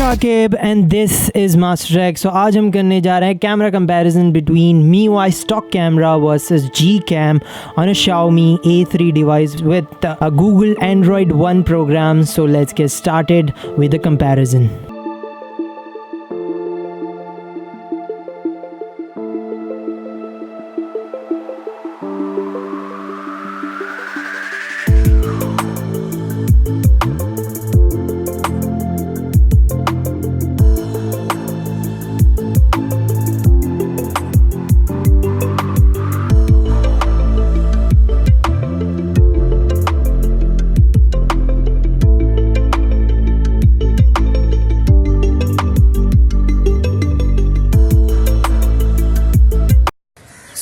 Shakib and this is Master X. So आज हम करने जा रहे हैं camera comparison between MIUI stock camera versus Gcam on a Xiaomi A3 device with a Google Android One program. So let's get started with the comparison.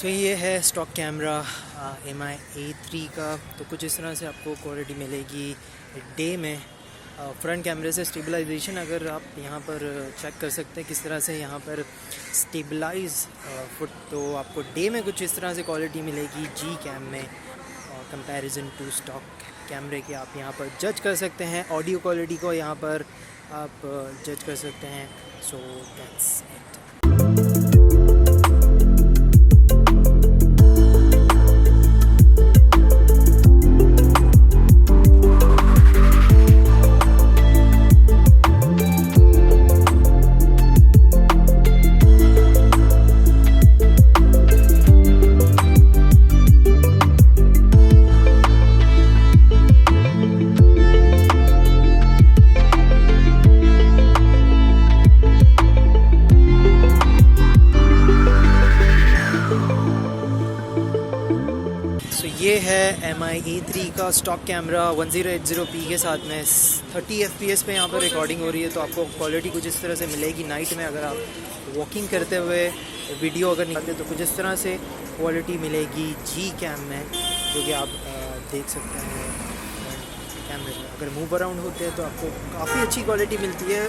तो ये है stock camera MI A3 का। तो कुछ इस तरह से आपको क्वालिटी मिलेगी डे में। फ्रंट कैमरे से स्टेबलाइजेशन अगर आप यहाँ पर चेक कर सकते हैं किस तरह से यहाँ पर स्टेबलाइज फुट, तो आपको डे में कुछ इस तरह से क्वालिटी मिलेगी Gcam में कंपैरिजन टू स्टॉक कैमरे के। आप यहाँ पर जज कर सकते हैं ऑडियो क्वालिटी को, यहाँ पर आप जज कर सकते हैं। So that's it. ये है MI A3 का स्टॉक कैमरा 1080p के साथ में 30 fps पे यहाँ पर रिकॉर्डिंग हो रही है। तो आपको क्वालिटी कुछ इस तरह से मिलेगी। नाइट में अगर आप वॉकिंग करते हुए वीडियो अगर निकालते तो कुछ इस तरह से क्वालिटी मिलेगी Gcam में, जो कि आप देख सकते हैं कैमरे में। अगर मूव अराउंड होते हैं तो आपको काफ़ी अच्छी क्वालिटी मिलती है।